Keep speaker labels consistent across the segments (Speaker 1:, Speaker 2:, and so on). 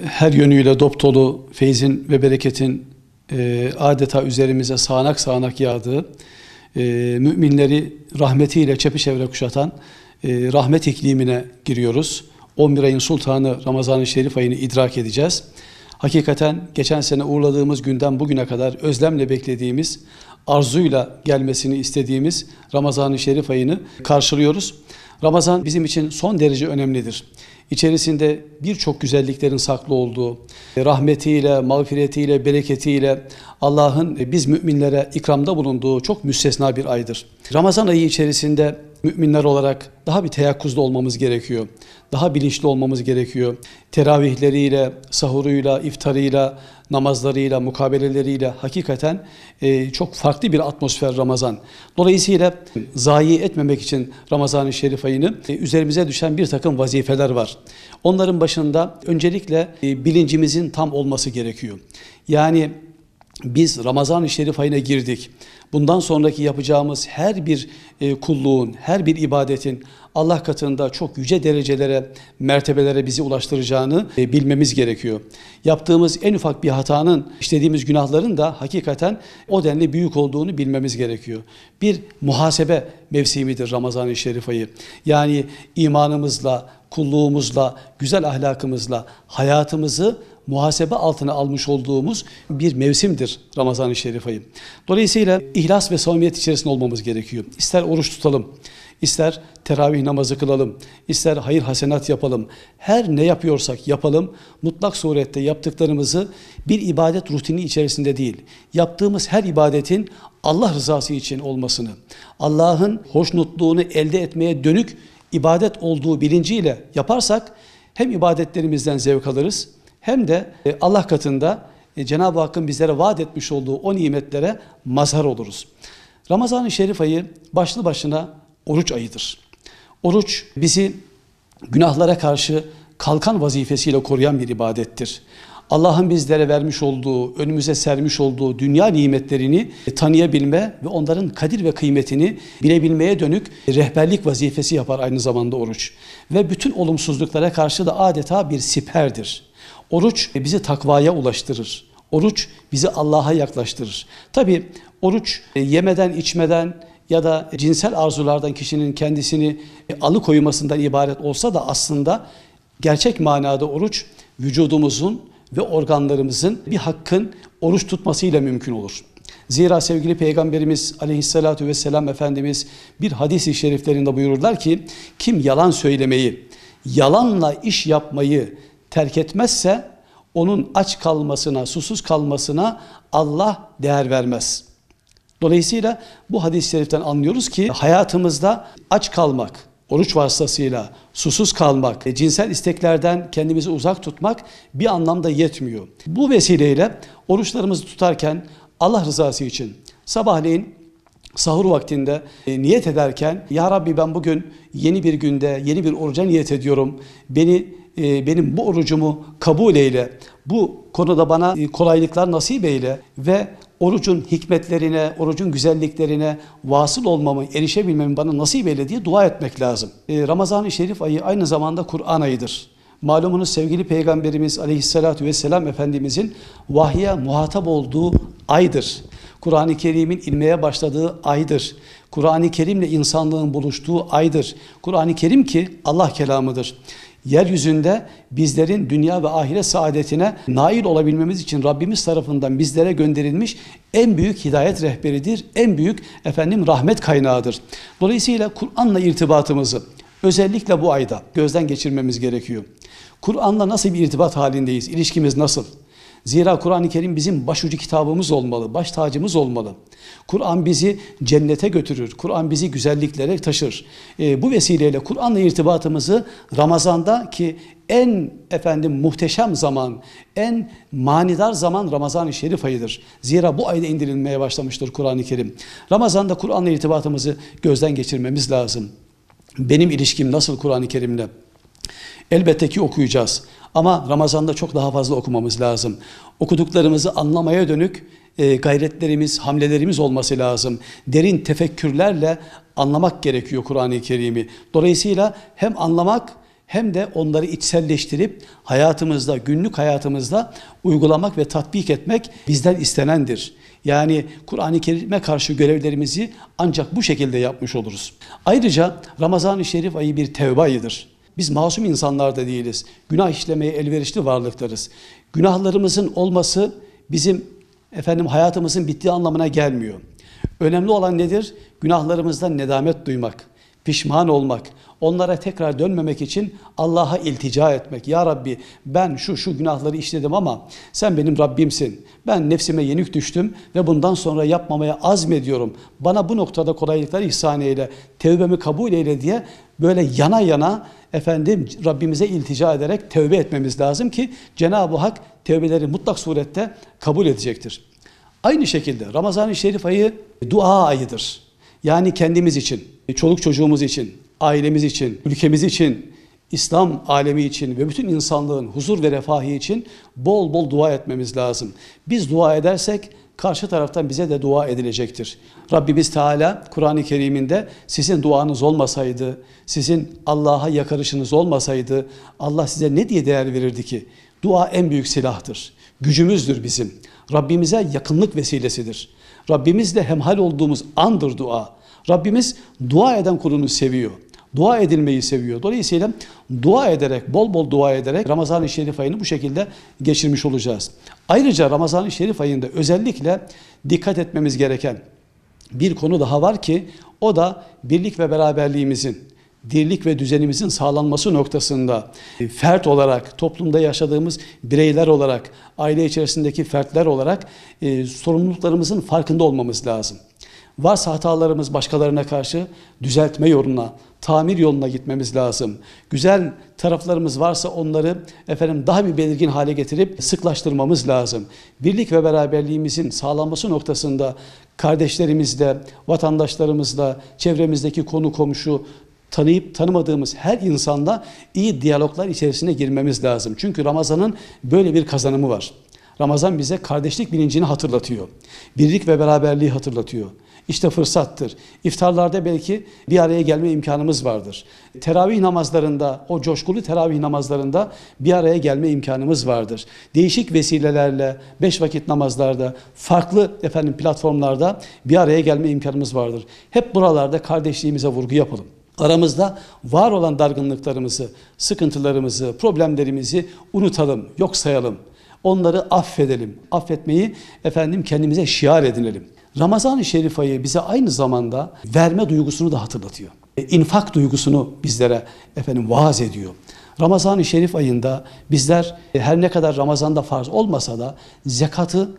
Speaker 1: Her yönüyle dop dolu feyzin ve bereketin adeta üzerimize sağanak sağanak yağdığı, müminleri rahmetiyle çepeçevre kuşatan rahmet iklimine giriyoruz. 11 ayın sultanı Ramazan-ı Şerif ayını idrak edeceğiz. Hakikaten geçen sene uğurladığımız günden bugüne kadar özlemle beklediğimiz, arzuyla gelmesini istediğimiz Ramazan-ı Şerif ayını karşılıyoruz. Ramazan bizim için son derece önemlidir. İçerisinde birçok güzelliklerin saklı olduğu, rahmetiyle, mağfiretiyle, bereketiyle Allah'ın biz müminlere ikramda bulunduğu çok müstesna bir aydır. Ramazan ayı içerisinde müminler olarak daha bir teyakkuzda olmamız gerekiyor. Daha bilinçli olmamız gerekiyor. Teravihleriyle, sahuruyla, iftarıyla, namazlarıyla, mukabeleleriyle hakikaten çok farklı bir atmosfer Ramazan. Dolayısıyla zayi etmemek için Ramazan-ı Şerif ayını üzerimize düşen bir takım vazifeler var. Onların başında öncelikle bilincimizin tam olması gerekiyor. Yani biz Ramazan-ı Şerif ayına girdik. Bundan sonraki yapacağımız her bir kulluğun, her bir ibadetin Allah katında çok yüce derecelere, mertebelere bizi ulaştıracağını bilmemiz gerekiyor. Yaptığımız en ufak bir hatanın, işlediğimiz günahların da hakikaten o denli büyük olduğunu bilmemiz gerekiyor. Bir muhasebe mevsimidir Ramazan-ı Şerif ayı. Yani imanımızla, kulluğumuzla, güzel ahlakımızla hayatımızı muhasebe altına almış olduğumuz bir mevsimdir Ramazan-ı Şerif ayı. Dolayısıyla ihlas ve samimiyet içerisinde olmamız gerekiyor. İster oruç tutalım, ister teravih namazı kılalım, ister hayır hasenat yapalım. Her ne yapıyorsak yapalım, mutlak surette yaptıklarımızı bir ibadet rutini içerisinde değil, yaptığımız her ibadetin Allah rızası için olmasını, Allah'ın hoşnutluğunu elde etmeye dönük ibadet olduğu bilinciyle yaparsak hem ibadetlerimizden zevk alırız, hem de Allah katında Cenab-ı Hakk'ın bizlere vaat etmiş olduğu o nimetlere mazhar oluruz. Ramazan-ı Şerif ayı başlı başına oruç ayıdır. Oruç bizi günahlara karşı kalkan vazifesiyle koruyan bir ibadettir. Allah'ın bizlere vermiş olduğu, önümüze sermiş olduğu dünya nimetlerini tanıyabilme ve onların kadir ve kıymetini bilebilmeye dönük rehberlik vazifesi yapar aynı zamanda oruç. Ve bütün olumsuzluklara karşı da adeta bir siperdir. Oruç bizi takvaya ulaştırır. Oruç bizi Allah'a yaklaştırır. Tabi oruç yemeden, içmeden ya da cinsel arzulardan kişinin kendisini alıkoymasından ibaret olsa da aslında gerçek manada oruç vücudumuzun ve organlarımızın bir hakkın oruç tutmasıyla mümkün olur. Zira sevgili Peygamberimiz Aleyhisselatü Vesselam Efendimiz bir hadis-i şeriflerinde buyururlar ki kim yalan söylemeyi, yalanla iş yapmayı terk etmezse onun aç kalmasına, susuz kalmasına Allah değer vermez. Dolayısıyla bu hadis-i şeriften anlıyoruz ki hayatımızda aç kalmak, oruç vasıtasıyla susuz kalmak, cinsel isteklerden kendimizi uzak tutmak bir anlamda yetmiyor. Bu vesileyle oruçlarımızı tutarken Allah rızası için sabahleyin sahur vaktinde niyet ederken Ya Rabbi ben bugün yeni bir günde yeni bir oruca niyet ediyorum. Benim bu orucumu kabul eyle. Bu konuda bana kolaylıklar nasip eyle ve orucun hikmetlerine, orucun güzelliklerine vasıl olmamı, erişebilmemi bana nasip eyle diye dua etmek lazım. Ramazan-ı Şerif ayı aynı zamanda Kur'an ayıdır. Malumunuz sevgili Peygamberimiz Aleyhisselatü Vesselam Efendimizin vahye muhatap olduğu aydır. Kur'an-ı Kerim'in inmeye başladığı aydır. Kur'an-ı Kerim'le insanlığın buluştuğu aydır. Kur'an-ı Kerim ki Allah kelamıdır. Yeryüzünde bizlerin dünya ve ahiret saadetine nail olabilmemiz için Rabbimiz tarafından bizlere gönderilmiş en büyük hidayet rehberidir, en büyük rahmet kaynağıdır. Dolayısıyla Kur'an'la irtibatımızı özellikle bu ayda gözden geçirmemiz gerekiyor. Kur'an'la nasıl bir irtibat halindeyiz, ilişkimiz nasıl? Zira Kur'an-ı Kerim bizim başucu kitabımız olmalı, baş tacımız olmalı. Kur'an bizi cennete götürür, Kur'an bizi güzelliklere taşır. Bu vesileyle Kur'an'la irtibatımızı Ramazan'da ki en muhteşem zaman, en manidar zaman Ramazan-ı Şerif ayıdır. Zira bu ayda indirilmeye başlamıştır Kur'an-ı Kerim. Ramazan'da Kur'an'la irtibatımızı gözden geçirmemiz lazım. Benim ilişkim nasıl Kur'an-ı Kerim'le? Elbette ki okuyacağız. Ama Ramazan'da çok daha fazla okumamız lazım. Okuduklarımızı anlamaya dönük gayretlerimiz, hamlelerimiz olması lazım. Derin tefekkürlerle anlamak gerekiyor Kur'an-ı Kerim'i. Dolayısıyla hem anlamak hem de onları içselleştirip hayatımızda, günlük hayatımızda uygulamak ve tatbik etmek bizden istenendir. Yani Kur'an-ı Kerim'e karşı görevlerimizi ancak bu şekilde yapmış oluruz. Ayrıca Ramazan-ı Şerif ayı bir tevbe ayıdır. Biz masum insanlar da değiliz. Günah işlemeye elverişli varlıklarız. Günahlarımızın olması bizim hayatımızın bittiği anlamına gelmiyor. Önemli olan nedir? Günahlarımızdan nedamet duymak, pişman olmak, onlara tekrar dönmemek için Allah'a iltica etmek. Ya Rabbi, ben şu günahları işledim ama sen benim Rabbimsin. Ben nefsime yenik düştüm ve bundan sonra yapmamaya azmediyorum. Bana bu noktada kolaylıklar ihsan eyle, tevbemi kabul eyle diye böyle yana yana Rabbimize iltica ederek tevbe etmemiz lazım ki Cenab-ı Hak tevbeleri mutlak surette kabul edecektir. Aynı şekilde Ramazan-ı Şerif ayı dua ayıdır. Yani kendimiz için, çoluk çocuğumuz için, ailemiz için, ülkemiz için, İslam alemi için ve bütün insanlığın huzur ve refahı için bol bol dua etmemiz lazım. Biz dua edersek karşı taraftan bize de dua edilecektir. Rabbimiz Teala Kur'an-ı Kerim'inde sizin duanız olmasaydı, sizin Allah'a yakarışınız olmasaydı Allah size ne diye değer verirdi ki? Dua en büyük silahtır. Gücümüzdür bizim. Rabbimize yakınlık vesilesidir. Rabbimizle hemhal olduğumuz andır dua. Rabbimiz dua eden kulunu seviyor. Dua edilmeyi seviyor. Dolayısıyla dua ederek, bol bol dua ederek Ramazan-ı Şerif ayını bu şekilde geçirmiş olacağız. Ayrıca Ramazan-ı Şerif ayında özellikle dikkat etmemiz gereken bir konu daha var ki o da birlik ve beraberliğimizin, dirlik ve düzenimizin sağlanması noktasında fert olarak, toplumda yaşadığımız bireyler olarak, aile içerisindeki fertler olarak sorumluluklarımızın farkında olmamız lazım. Varsa hatalarımız başkalarına karşı düzeltme yoluna, tamir yoluna gitmemiz lazım. Güzel taraflarımız varsa onları daha bir belirgin hale getirip sıklaştırmamız lazım. Birlik ve beraberliğimizin sağlanması noktasında kardeşlerimizle, vatandaşlarımızla, çevremizdeki konu komşu, tanıyıp tanımadığımız her insanla iyi diyaloglar içerisine girmemiz lazım. Çünkü Ramazan'ın böyle bir kazanımı var. Ramazan bize kardeşlik bilincini hatırlatıyor. Birlik ve beraberliği hatırlatıyor. İşte fırsattır. İftarlarda belki bir araya gelme imkanımız vardır. Teravih namazlarında, o coşkulu teravih namazlarında bir araya gelme imkanımız vardır. Değişik vesilelerle 5 vakit namazlarda, farklı platformlarda bir araya gelme imkanımız vardır. Hep buralarda kardeşliğimize vurgu yapalım. Aramızda var olan dargınlıklarımızı, sıkıntılarımızı, problemlerimizi unutalım, yok sayalım. Onları affedelim. Affetmeyi kendimize şiar edinelim. Ramazan-ı Şerif ayı bize aynı zamanda verme duygusunu da hatırlatıyor. İnfak duygusunu bizlere vaaz ediyor. Ramazan-ı Şerif ayında bizler her ne kadar Ramazan'da farz olmasa da zekatı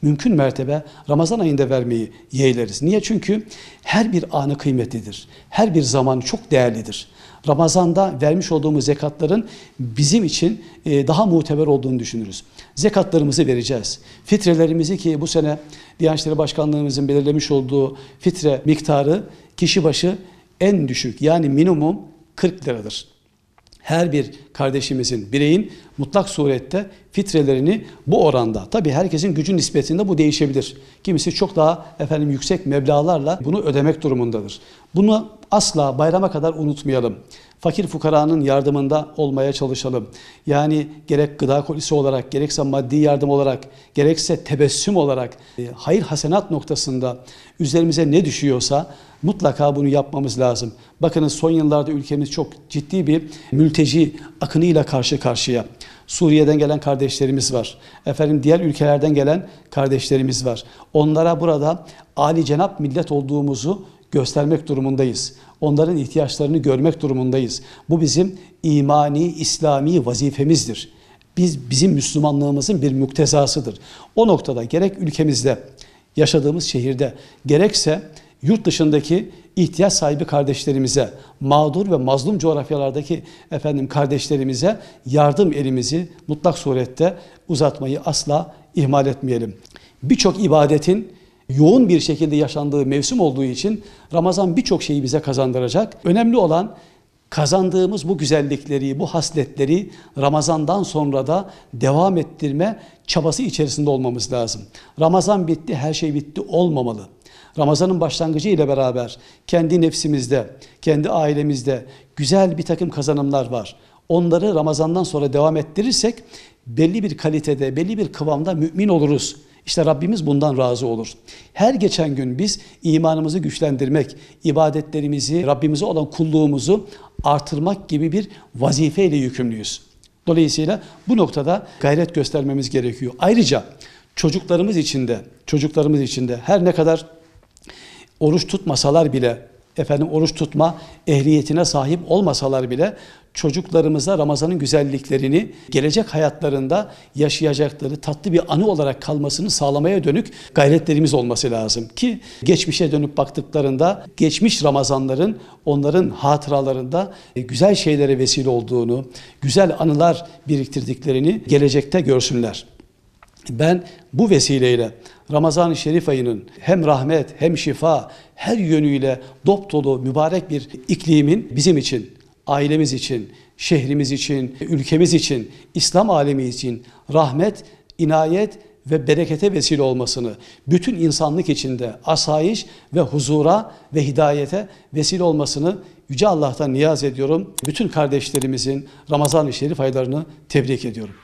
Speaker 1: mümkün mertebe Ramazan ayında vermeyi yeğleriz. Niye? Çünkü her bir anı kıymetlidir. Her bir zaman çok değerlidir. Ramazan'da vermiş olduğumuz zekatların bizim için daha muteber olduğunu düşünürüz. Zekatlarımızı vereceğiz. Fitrelerimizi ki bu sene Diyanet İşleri Başkanlığımızın belirlemiş olduğu fitre miktarı kişi başı en düşük yani minimum 40 liradır. Her bir kardeşimizin, bireyin mutlak surette fitrelerini bu oranda, tabii herkesin gücü nispetinde bu değişebilir. Kimisi çok daha yüksek meblağlarla bunu ödemek durumundadır. Bunu asla bayrama kadar unutmayalım. Fakir fukaranın yardımında olmaya çalışalım. Yani gerek gıda kolisi olarak, gerekse maddi yardım olarak, gerekse tebessüm olarak hayır hasenat noktasında üzerimize ne düşüyorsa mutlaka bunu yapmamız lazım. Bakınız son yıllarda ülkemiz çok ciddi bir mülteci akınıyla karşı karşıya. Suriye'den gelen kardeşlerimiz var. Diğer ülkelerden gelen kardeşlerimiz var. Onlara burada âli-cenap millet olduğumuzu göstermek durumundayız. Onların ihtiyaçlarını görmek durumundayız. Bu bizim imani, İslami vazifemizdir. Bizim Müslümanlığımızın bir muktezasıdır. O noktada gerek ülkemizde, yaşadığımız şehirde, gerekse yurt dışındaki ihtiyaç sahibi kardeşlerimize, mağdur ve mazlum coğrafyalardaki kardeşlerimize yardım elimizi mutlak surette uzatmayı asla ihmal etmeyelim. Birçok ibadetin yoğun bir şekilde yaşandığı mevsim olduğu için Ramazan birçok şeyi bize kazandıracak. Önemli olan kazandığımız bu güzellikleri, bu hasletleri Ramazan'dan sonra da devam ettirme çabası içerisinde olmamız lazım. Ramazan bitti, her şey bitti olmamalı. Ramazan'ın başlangıcı ile beraber kendi nefsimizde, kendi ailemizde güzel bir takım kazanımlar var. onları Ramazan'dan sonra devam ettirirsek belli bir kalitede, belli bir kıvamda mümin oluruz. İşte Rabbimiz bundan razı olur. Her geçen gün biz imanımızı güçlendirmek, ibadetlerimizi, Rabbimize olan kulluğumuzu artırmak gibi bir vazifeyle yükümlüyüz. Dolayısıyla bu noktada gayret göstermemiz gerekiyor. Ayrıca çocuklarımız için de her ne kadar oruç tutmasalar bile, oruç tutma ehliyetine sahip olmasalar bile çocuklarımıza Ramazan'ın güzelliklerini gelecek hayatlarında yaşayacakları tatlı bir anı olarak kalmasını sağlamaya dönük gayretlerimiz olması lazım ki geçmişe dönüp baktıklarında geçmiş Ramazanların onların hatıralarında güzel şeylere vesile olduğunu, güzel anılar biriktirdiklerini gelecekte görsünler. Ben bu vesileyle Ramazan-ı Şerif ayının hem rahmet hem şifa her yönüyle dop dolu mübarek bir iklimin bizim için, ailemiz için, şehrimiz için, ülkemiz için, İslam alemi için rahmet, inayet ve berekete vesile olmasını, bütün insanlık içinde asayiş ve huzura ve hidayete vesile olmasını Yüce Allah'tan niyaz ediyorum. Bütün kardeşlerimizin Ramazan-ı Şerif aylarını tebrik ediyorum.